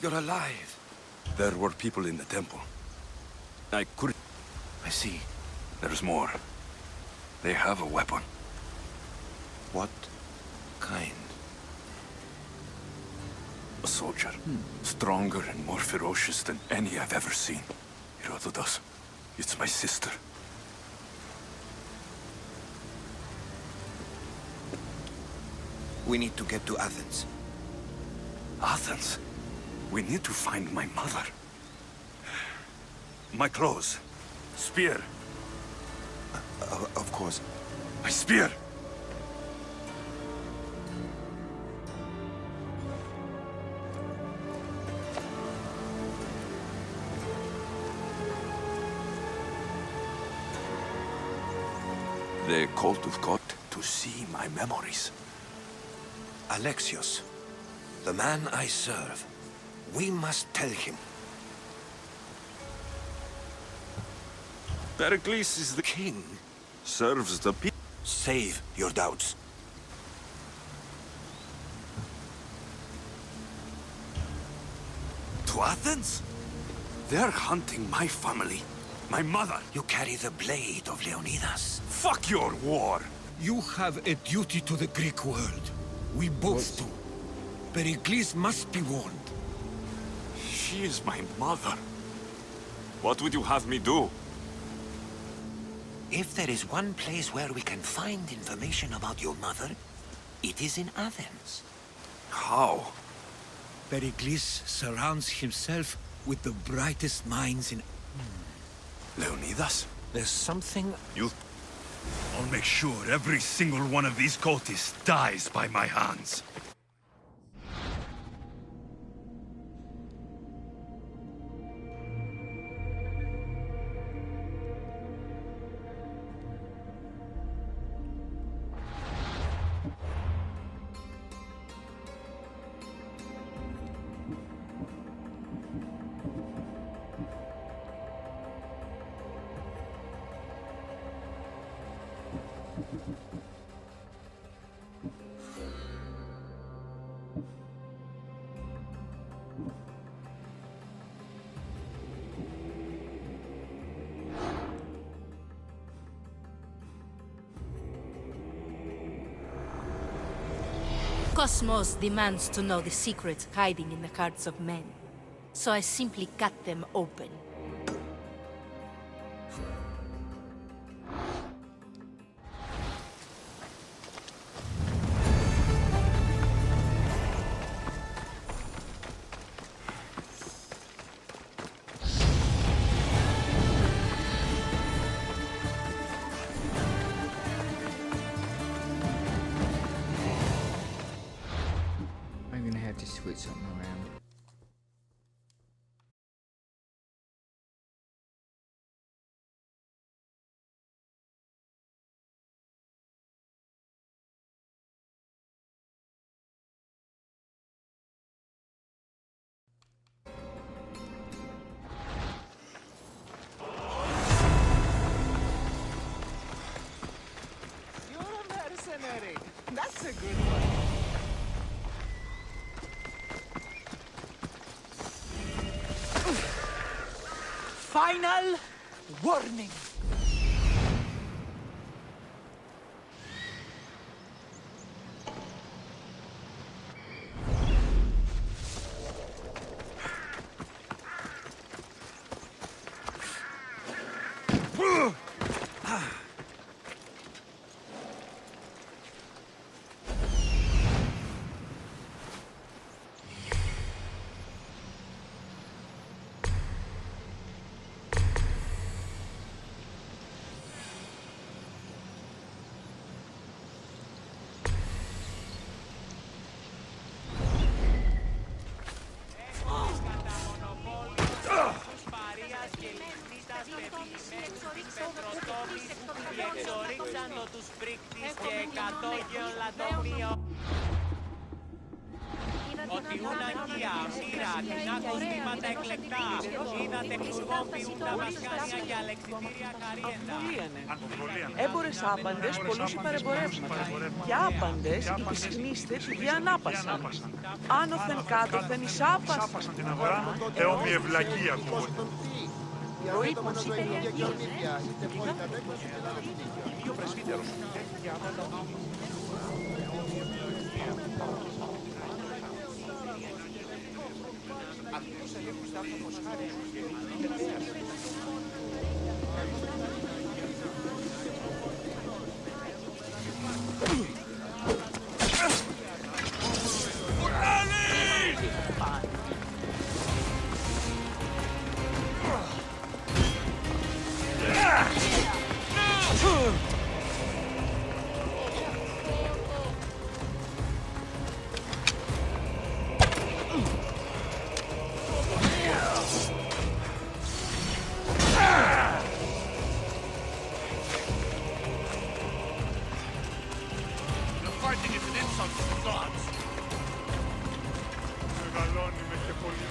You're alive. There were people in the temple. I couldn't... I see. There's more. They have a weapon. What kind? A soldier. Stronger and more ferocious than any I've ever seen. Herodotus. It's my sister. We need to get to Athens. Athens? We need to find my mother. My clothes. Spear. Of course. My spear! The cult of God to see my memories. Alexios, the man I serve. We must tell him. Pericles is the King, serves the people. save your doubts. To Athens? They're hunting my family. My mother. You carry the blade of Leonidas. Fuck your war! You have a duty to the Greek world. We both do. Pericles must be warned. She is my mother. What would you have me do? If there is one place where we can find information about your mother, it is in Athens. How? Pericles surrounds himself with the brightest minds in... Leonidas? There's something... I'll make sure every single one of these cultists dies by my hands. Cosmos demands to know the secrets hiding in the hearts of men. So I simply cut them open. I'm gonna have to switch something around. You're a mercenary. That's a good one. Final warning. Διεξορίξαντο τους πρίκτης και 100 γεωλατομείο. Ότι Ιουνακία, μοίρα, τεινάκο στήματα εκλεκτά. Είδατε χρησιμοποιούν τα μασκάνια και αλεξιτήρια καριέντα. Έμπορες άπαντες πολλούς παρεμπορεύματα. Και άπαντες υπησυγνίστε τη γη ανάπασα. Άνωθεν κάτωθεν εις άπασαν. Την αγορά, εόμοι ευλακή ακούγονται. Μεγαλώνει με και πολύ.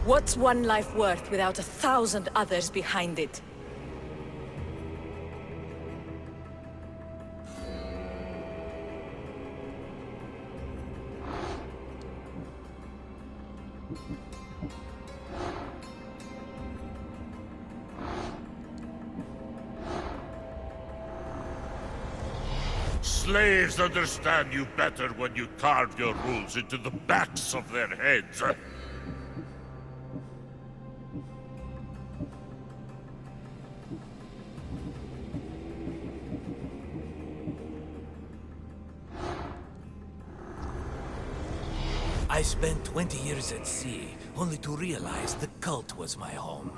What's one life worth without 1,000 others behind it? Slaves understand you better when you carve your rules into the backs of their heads. I spent 20 years at sea, only to realize the cult was my home.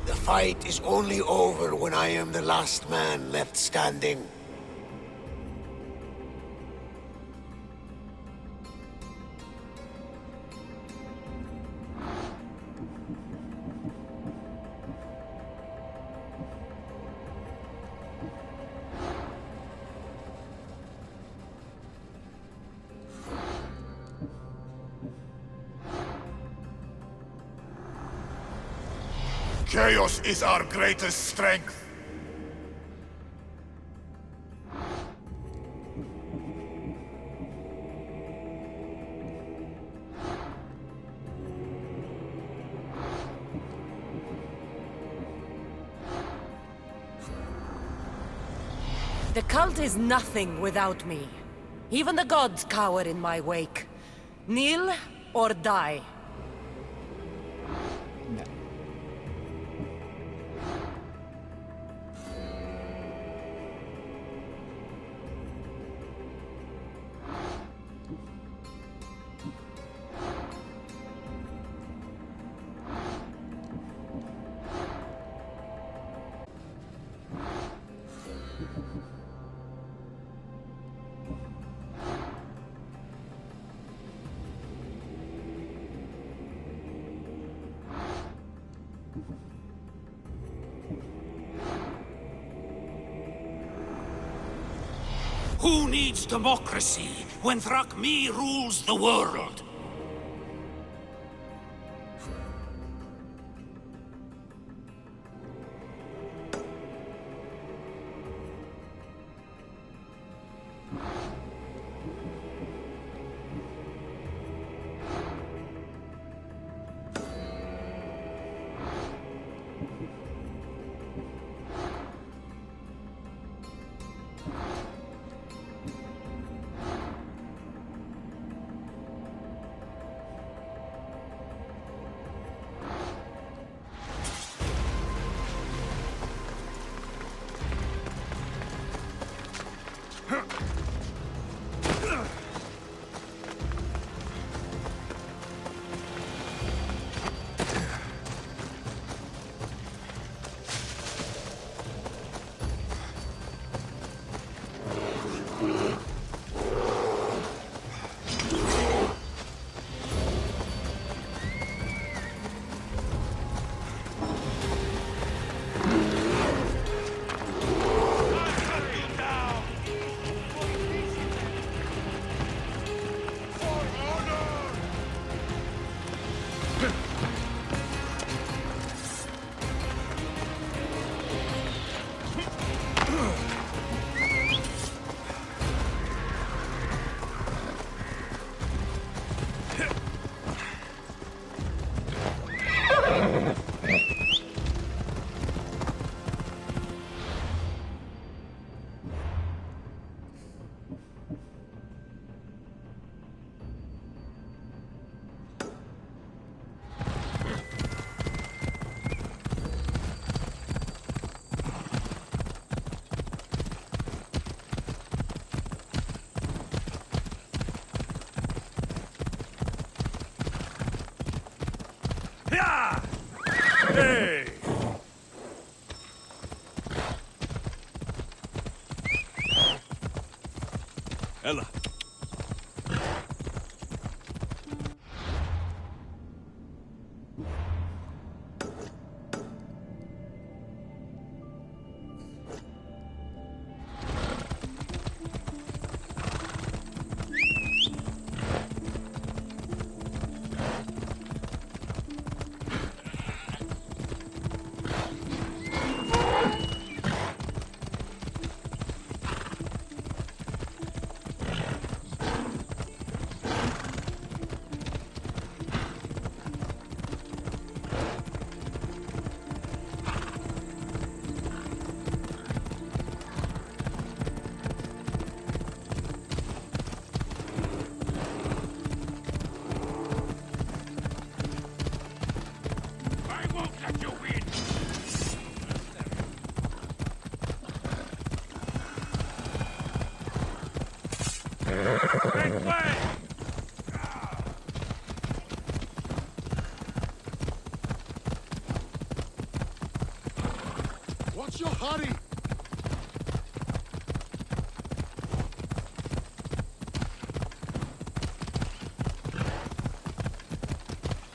The fight is only over when I am the last man left standing. Chaos is our greatest strength. The cult is nothing without me. Even the gods cower in my wake. Kneel or die. Who needs democracy when Thrakmi rules the world? Hey! Ella. What's your hurry?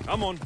Come on.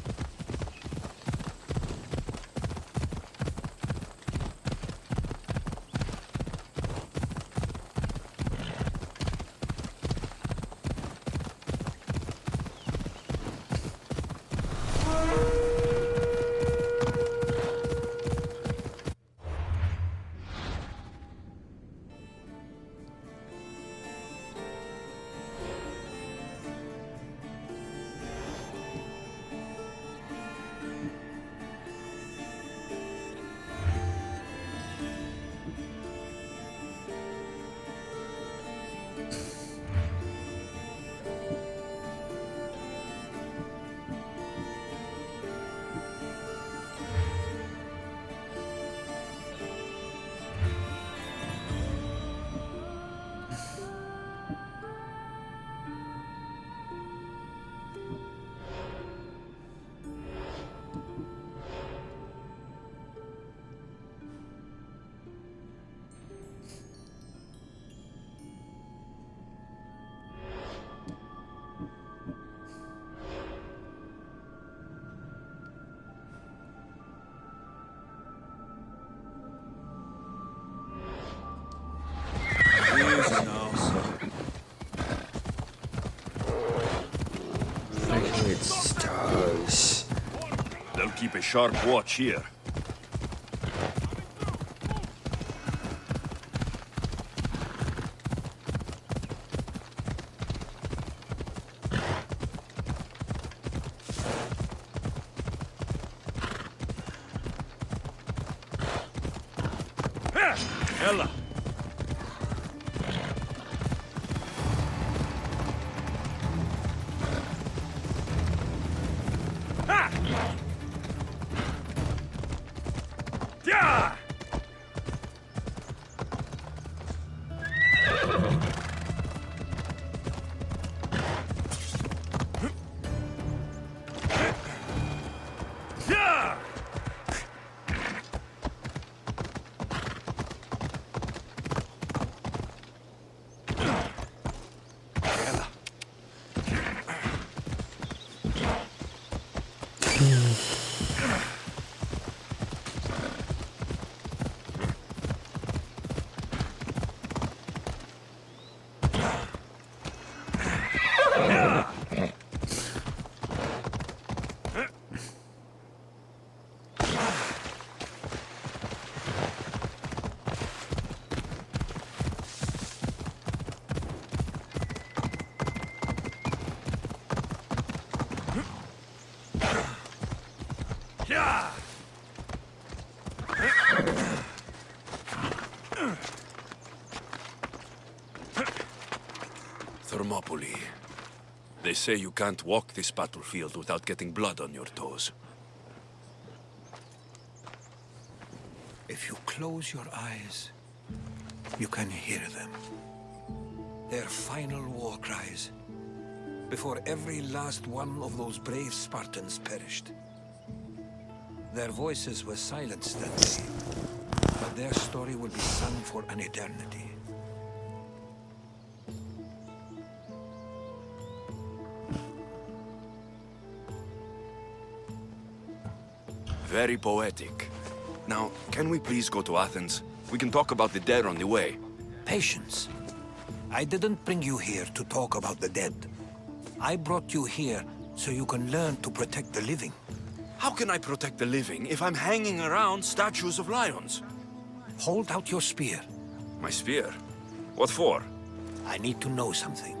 It's stars. They'll keep a sharp watch here. Ella. Yeah! Yeah! Yeah! Thermopylae. They say you can't walk this battlefield without getting blood on your toes. If you close your eyes, you can hear them. Their final war cries, before every last one of those brave Spartans perished. Their voices were silenced that day, but their story will be sung for an eternity. Very poetic. Now, can we please go to Athens? We can talk about the dead on the way. Patience. I didn't bring you here to talk about the dead. I brought you here so you can learn to protect the living. How can I protect the living if I'm hanging around statues of lions? Hold out your spear. My spear? What for? I need to know something.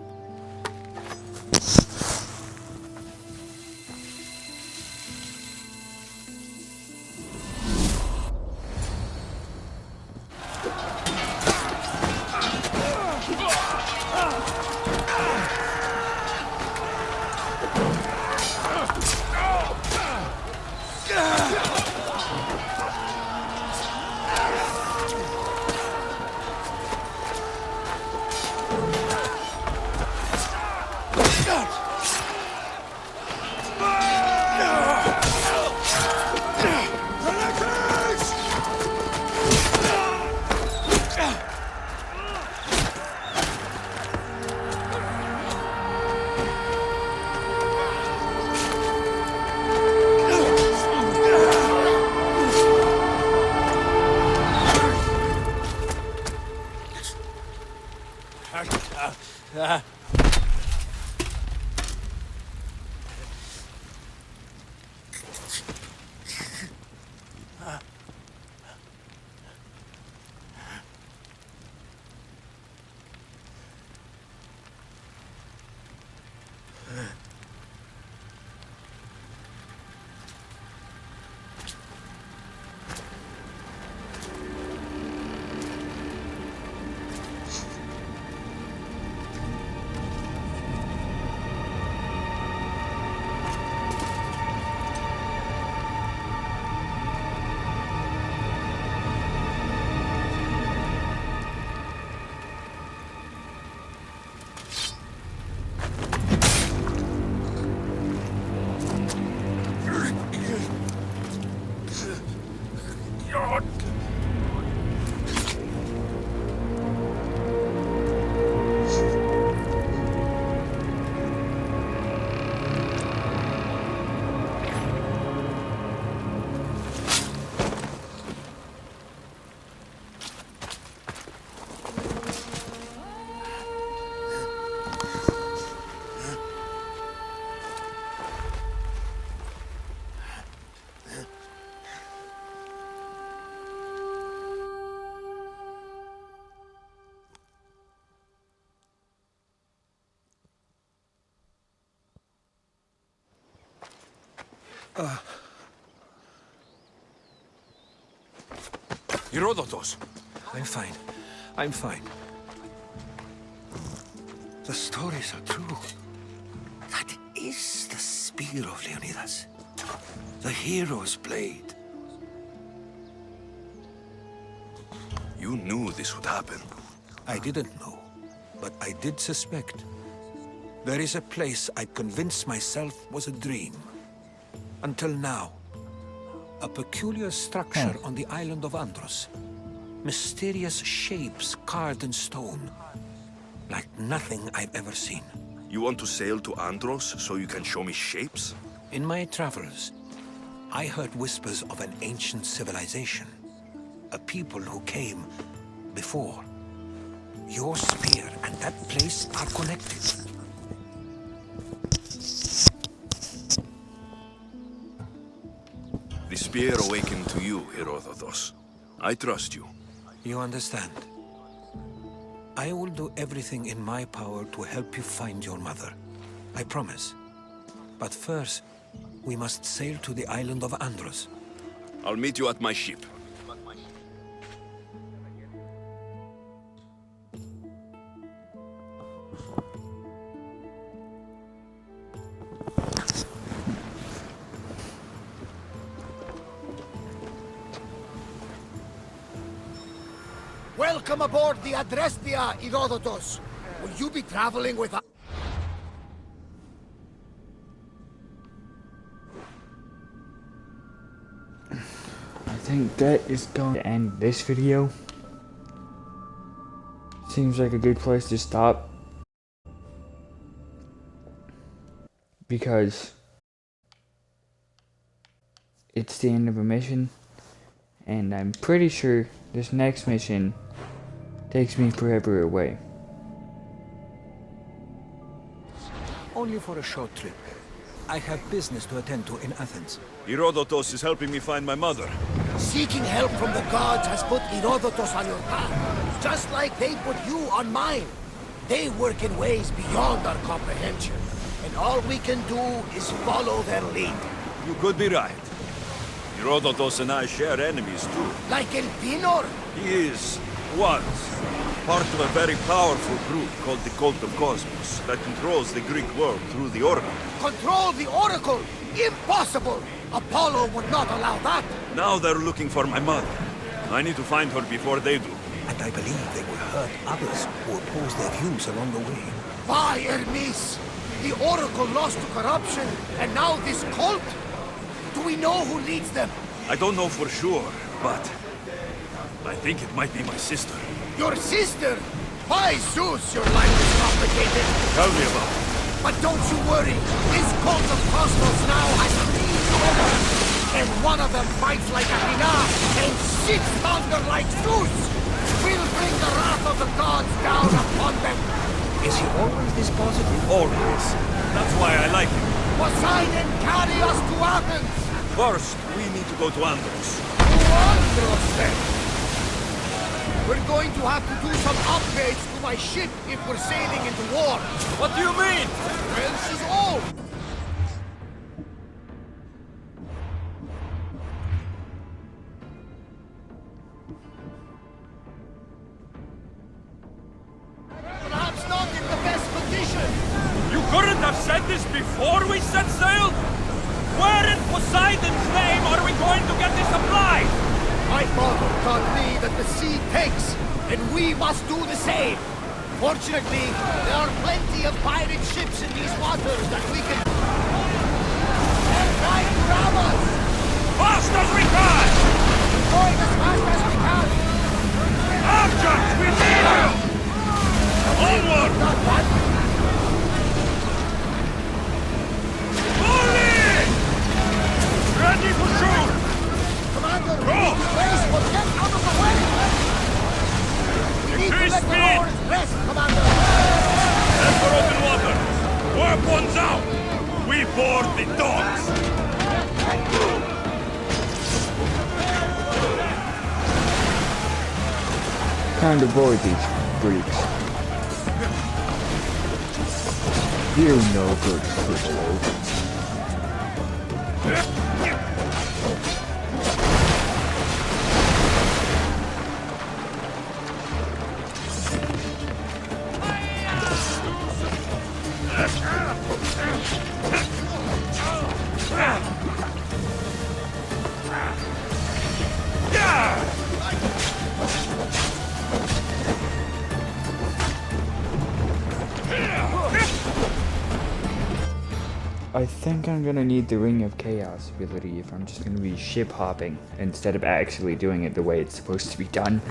Herodotus! I'm fine. I'm fine. The stories are true. That is the spear of Leonidas. The hero's blade. You knew this would happen. I didn't know, but I did suspect. There is a place I'd convinced myself was a dream. Until now. A peculiar structure on the island of Andros. Mysterious shapes carved in stone. Like nothing I've ever seen. You want to sail to Andros so you can show me shapes? In my travels, I heard whispers of an ancient civilization. A people who came before. Your spear and that place are connected. The spear awakened to you, Herodotus. I trust you. You understand. I will do everything in my power to help you find your mother. I promise. But first, we must sail to the island of Andros. I'll meet you at my ship. Welcome aboard the Adrestia, Herodotus. Will you be traveling with us? think that is going to end this video. Seems like a good place to stop. Because it's the end of a mission. And I'm pretty sure this next mission takes me forever away. Only for a short trip. I have business to attend to in Athens. Herodotus is helping me find my mother. Seeking help from the gods has put Herodotus on your path, just like they put you on mine. They work in ways beyond our comprehension, and all we can do is follow their lead. You could be right. Herodotus and I share enemies too. Like Elpinor? He was, part of a very powerful group called the Cult of Cosmos that controls the Greek world through the Oracle. Control the Oracle? Impossible! Apollo would not allow that! Now they're looking for my mother. I need to find her before they do. And I believe they will hurt others who oppose their views along the way. By Hermes! The Oracle lost to corruption, and now this cult? Do we know who leads them? I don't know for sure, but I think it might be my sister. Your sister? By Zeus, your life is complicated. Tell me about it. But don't you worry. This cult of Cosmos now has 3 brothers. And one of them fights like Athena and shits thunder like Zeus. We'll bring the wrath of the gods down upon them. Is he always this positive? Always. That's why I like him. Poseidon, carry us to Athens. First, we need to go to Andros. To Andros, then. We're going to have to do some upgrades to my ship if we're sailing into war. What do you mean? Well, she's old. Perhaps not in the best condition. You couldn't have said this before we set sail? Where in Poseidon's name are we going to get the supplies? My father taught me that the sea takes, and we must do the same. Fortunately, there are plenty of pirate ships in these waters that we can... They're trying to rob us! Fast as we can! Going as fast as we can! Archers, we need you! Onward! Not bad. Ready for shoot! Commander, Go! race will get out of the way! We need to let the oars rest, Commander! Enter open water! Weapons out! We board the dogs! Time to board these freaks. You no good foothold. I think I'm gonna need the Ring of Chaos ability if I'm just gonna be ship hopping instead of actually doing it the way it's supposed to be done.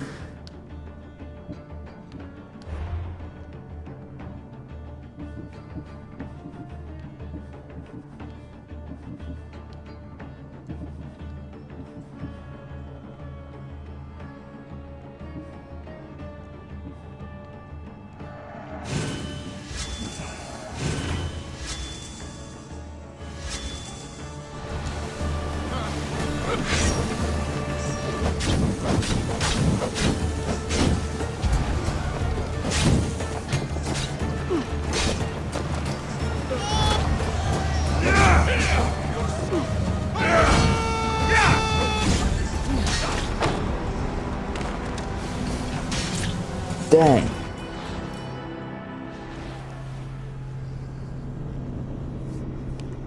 Dang.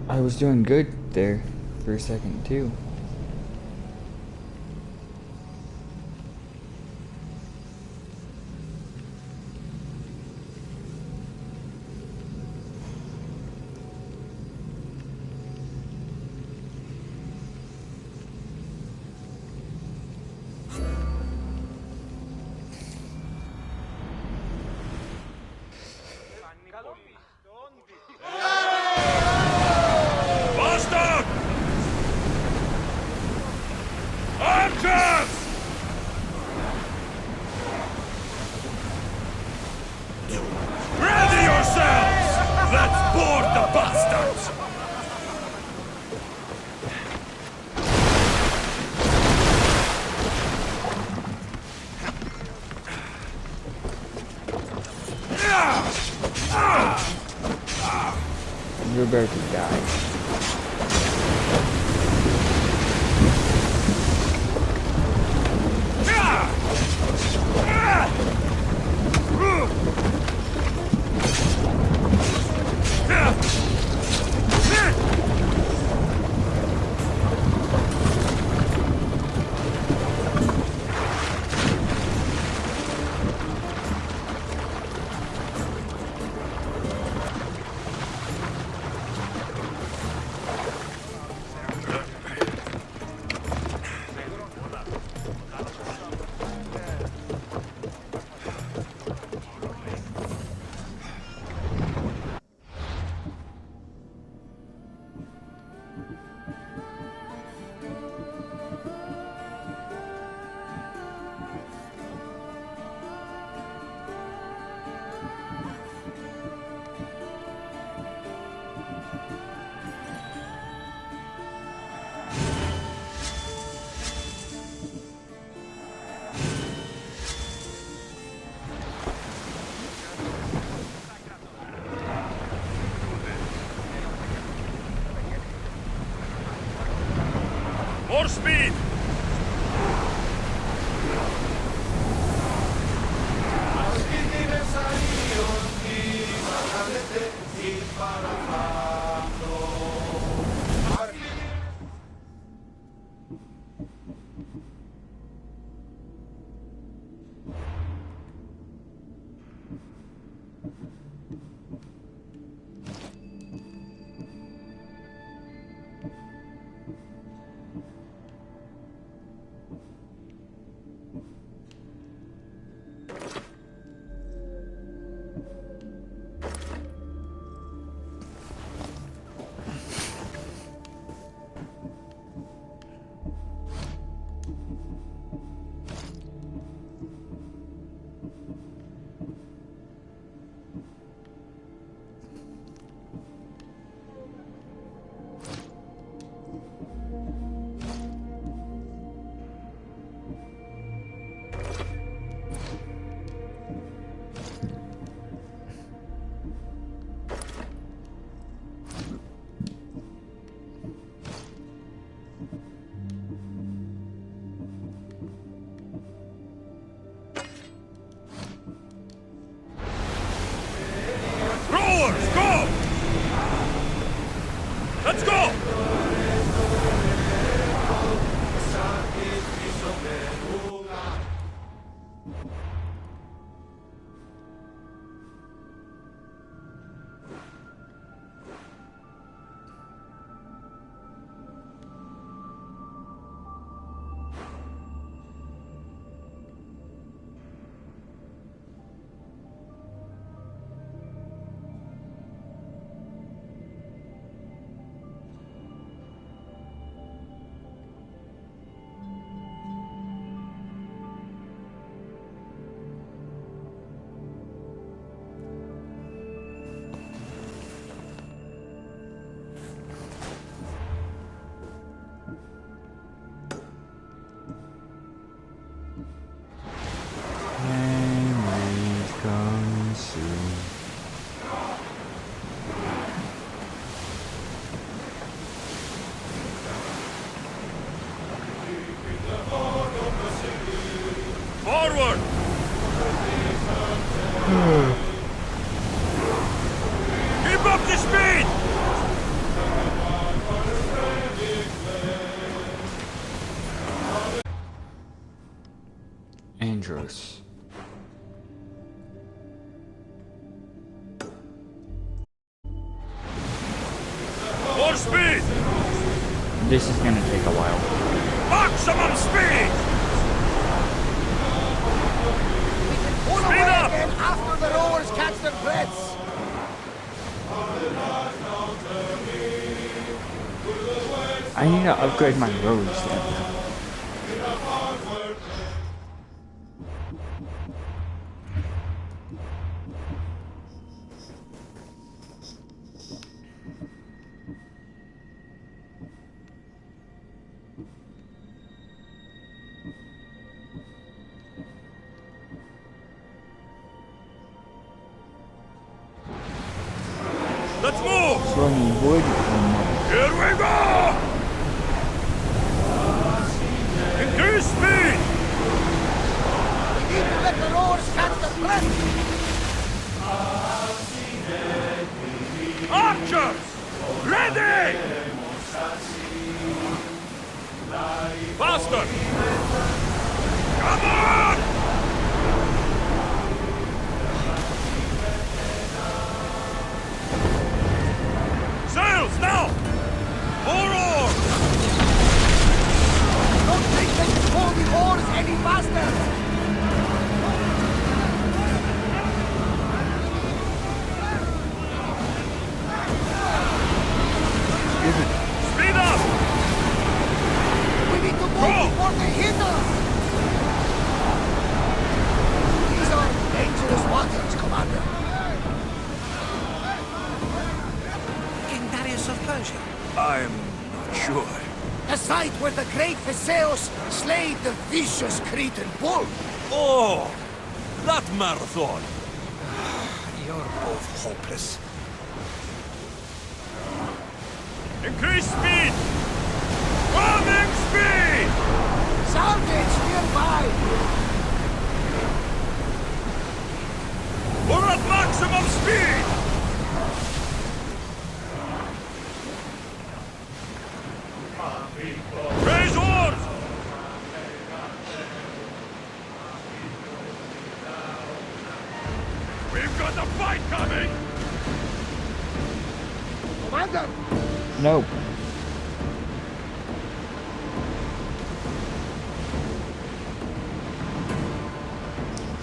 I was doing good there for a second too. You're about to die. More speed! Let's go! Forward! Keep up the speed! Andros. More speed! This is gonna take a while. Maximum speed! Pull Speed away up! again after the rowers catch their breaths. I need to upgrade my roads then. Let's move! Slow any wood anymore. Here we go! Increase speed! We need to let the roars catch the breath! Archers! Ready! Faster! Come on! Sails now! More oars! Don't think they can pull the oars any faster! Speed up! We need to move before they hit us! These are dangerous waters, Commander. King Darius of Persia. I'm not sure. The site where the great Theseus slayed the vicious Cretan bull. Oh! That marathon! You're both hopeless. Increase speed! Running speed! Salvage nearby! We're at maximum speed! Raise oars! We've got a fight coming! Commander! Nope.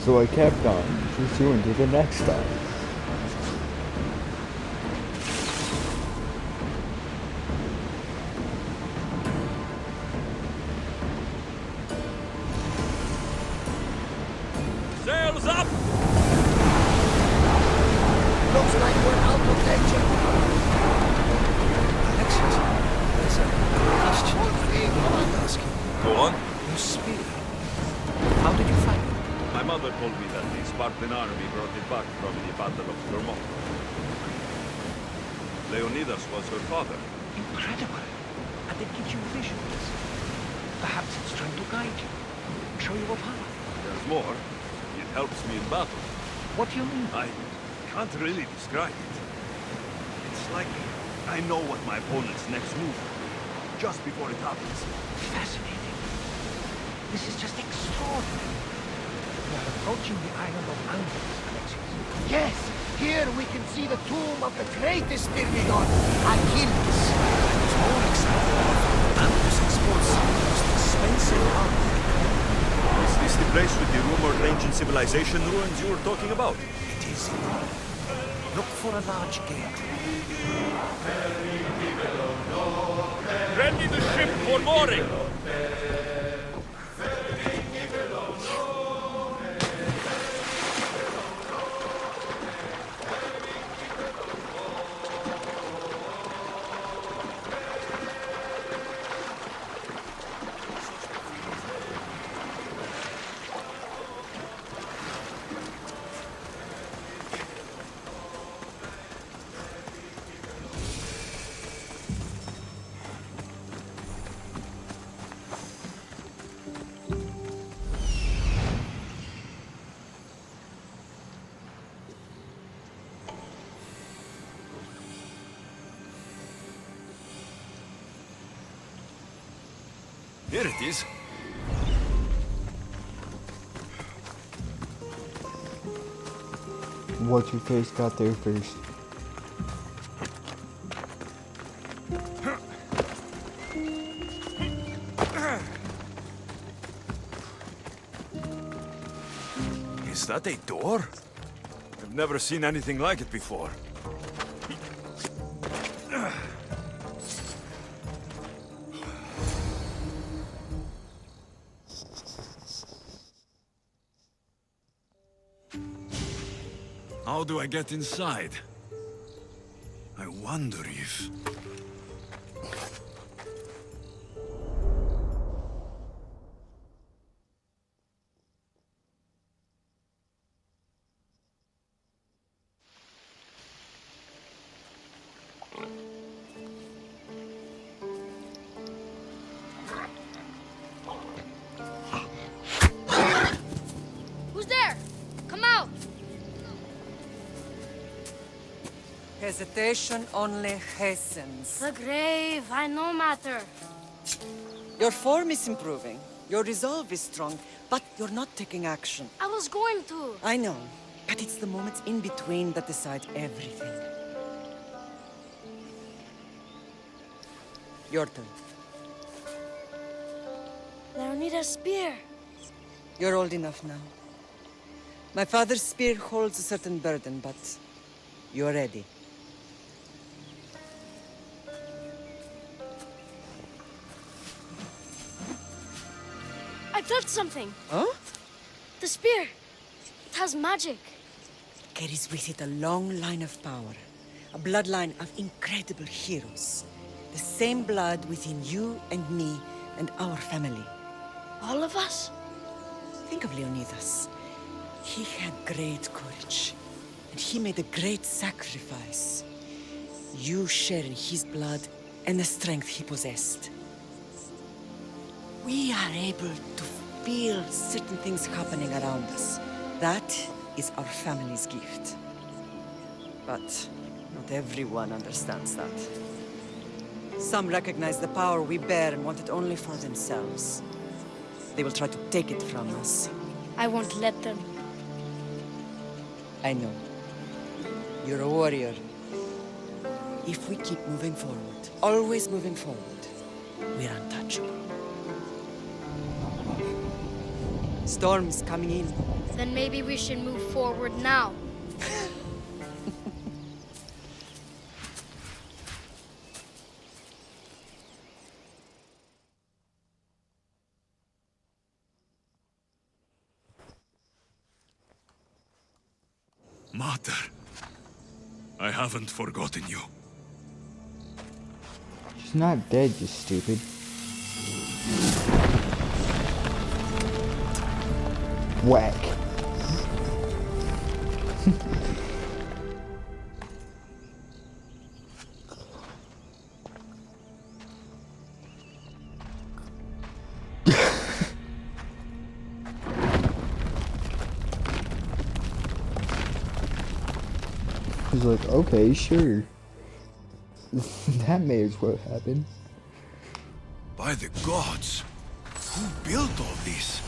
So I kept on pursuing to the next stop. Sails up! Looks like we're out of danger. Alexius, there's a question I want to ask you. Go on. Your spear. How did you find it? My mother told me that the Spartan army brought it back from the Battle of Thermopylae. Leonidas was her father. Incredible. And it gives you visions. Perhaps it's trying to guide you. Show you a path. There's more. It helps me in battle. What do you mean? I can't really describe it. It's like I know what my opponent's next move will be, just before it happens. Fascinating. This is just extraordinary. We are approaching the island of Angus, Alexius. Yes, here we can see the tomb of the greatest Myrmidon, Achilles. It's more exciting. Angus exports some of the most expensive armor. Is this the place with the rumored ancient civilization ruins you were talking about? It is indeed. Look for a large gate. Ready the ship for mooring! Here it is. What's your face got there first? Is that a door? I've never seen anything like it before. How do I get inside? I wonder if... hesitation only hastens. The grave, I no matter. Your form is improving. Your resolve is strong, but you're not taking action. I was going to. I know, but it's the moments in between that decide everything. Your turn. Leonida's spear. You're old enough now. My father's spear holds a certain burden, but you're ready. I felt something. Huh? The spear. It has magic. Carries with it a long line of power. A bloodline of incredible heroes. The same blood within you and me and our family. All of us? Think of Leonidas. He had great courage, and he made a great sacrifice. You share in his blood and the strength he possessed. We are able to feel certain things happening around us. That is our family's gift. But not everyone understands that. Some recognize the power we bear and want it only for themselves. They will try to take it from us. I won't let them. I know. You're a warrior. If we keep moving forward, always moving forward, we're untouchable. Storm's coming in. Then maybe we should move forward now. Mater, I haven't forgotten you. She's not dead, you stupid. Whack. He's like, okay, sure. That may as well happen. By the gods, who built all this?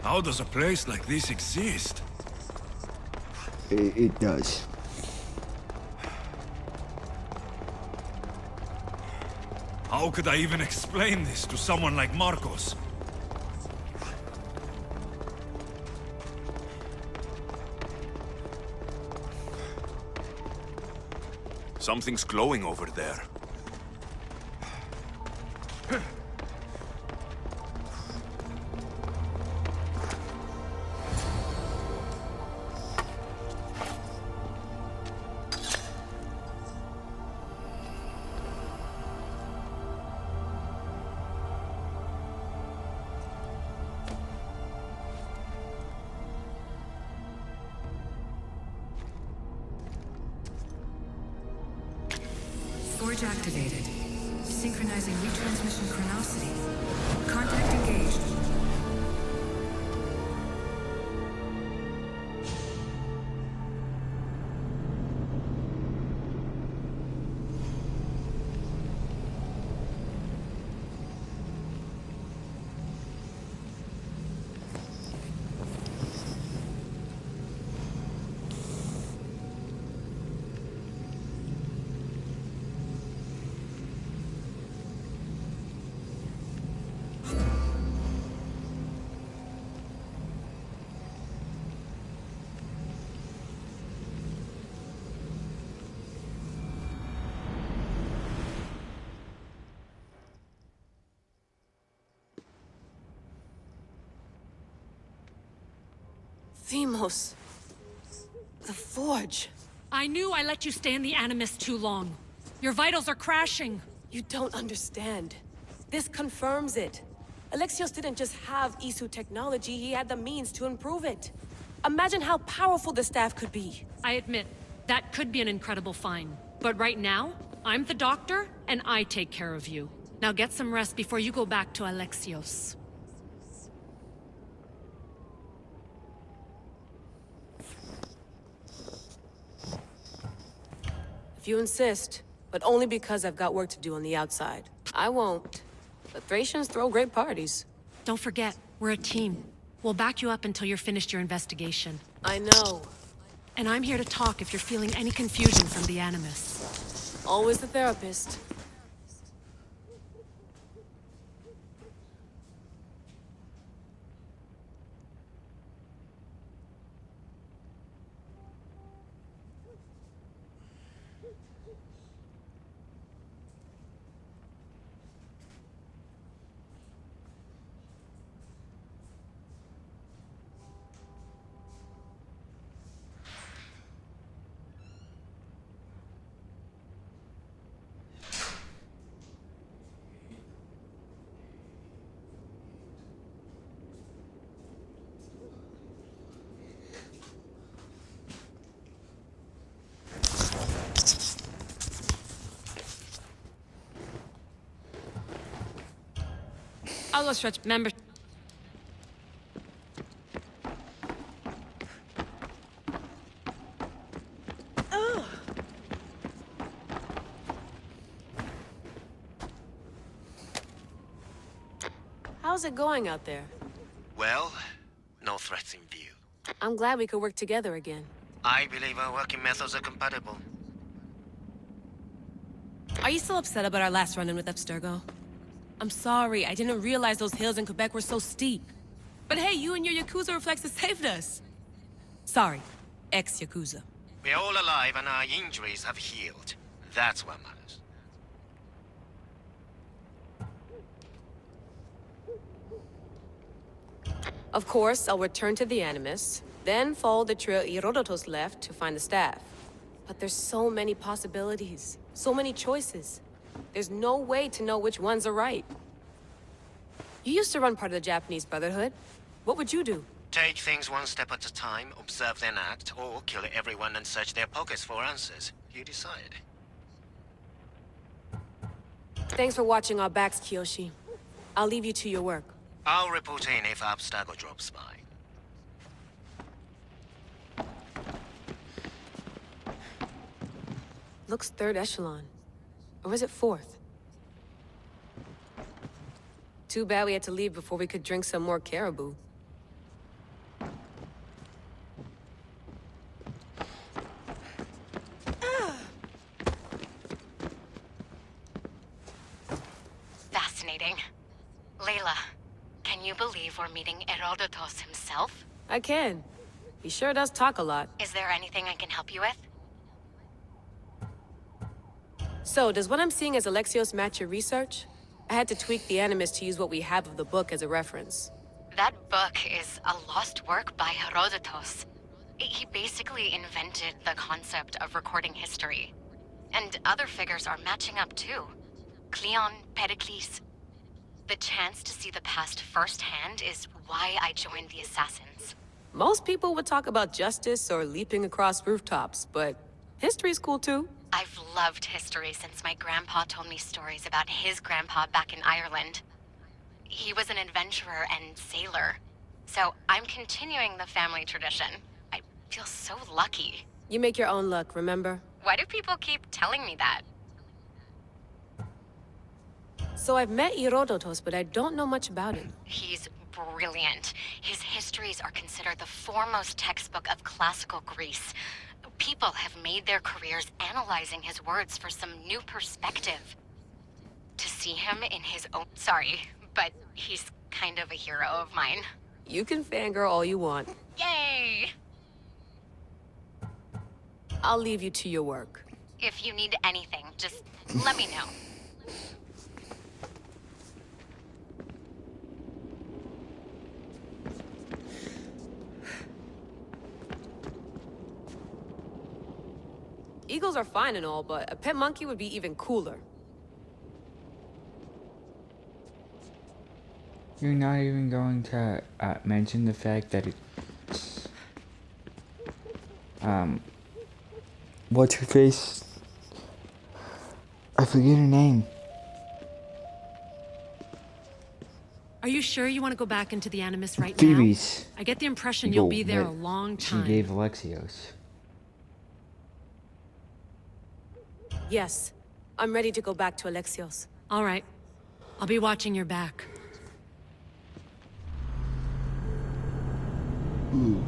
How does a place like this exist? It does. How could I even explain this to someone like Marcos? Something's glowing over there. Forge activated. Synchronizing retransmission chronicity. Contact engaged. Themos. The Forge. I knew I let you stay in the Animus too long. Your vitals are crashing. You don't understand. This confirms it. Alexios didn't just have Isu technology, he had the means to improve it. Imagine how powerful the staff could be. I admit, that could be an incredible find. But right now, I'm the doctor, and I take care of you. Now get some rest before you go back to Alexios. If you insist, but only because I've got work to do on the outside. I won't. The Thracians throw great parties. Don't forget, we're a team. We'll back you up until you're finished your investigation. I know. And I'm here to talk if you're feeling any confusion from the Animus. Always the therapist. I'll stretch member. How's it going out there? Well, no threats in view. I'm glad we could work together again. I believe our working methods are compatible. Are you still upset about our last run-in with Abstergo? I'm sorry, I didn't realize those hills in Quebec were so steep. But hey, you and your Yakuza reflexes saved us. Sorry, ex-Yakuza. We're all alive and our injuries have healed. That's what matters. Of course, I'll return to the Animus, then follow the trail Herodotus left to find the staff. But there's so many possibilities, so many choices. There's no way to know which ones are right. You used to run part of the Japanese Brotherhood. What would you do? Take things one step at a time, observe then act, or kill everyone and search their pockets for answers. You decide. Thanks for watching our backs, Kiyoshi. I'll leave you to your work. I'll report in if Abstergo drops by. Looks third echelon. Or is it fourth? Too bad we had to leave before we could drink some more caribou. Fascinating. Layla, can you believe we're meeting Herodotus himself? I can. He sure does talk a lot. Is there anything I can help you with? So, does what I'm seeing as Alexios match your research? I had to tweak the Animus to use what we have of the book as a reference. That book is a lost work by Herodotus. He basically invented the concept of recording history. And other figures are matching up too. Cleon, Pericles. The chance to see the past firsthand is why I joined the Assassins. Most people would talk about justice or leaping across rooftops, but history's cool too. I've loved history since my grandpa told me stories about his grandpa back in Ireland. He was an adventurer and sailor. So I'm continuing the family tradition. I feel so lucky. You make your own luck, remember? Why do people keep telling me that? So I've met Herodotus, but I don't know much about him. He's brilliant. His histories are considered the foremost textbook of classical Greece. People have made their careers analyzing his words for some new perspective. To see him in his own... Sorry, but he's kind of a hero of mine. You can fangirl all you want. Yay! I'll leave you to your work. If you need anything, just let me know. Eagles are fine and all, but a pet monkey would be even cooler. You're not even going to mention the fact that it's what's her face? I forget her name. Are you sure you want to go back into the Animus right Phoebe's. now? I get the impression you'll be there a long time. She gave Alexios. Yes. I'm ready to go back to Alexios. All right. I'll be watching your back. Ooh.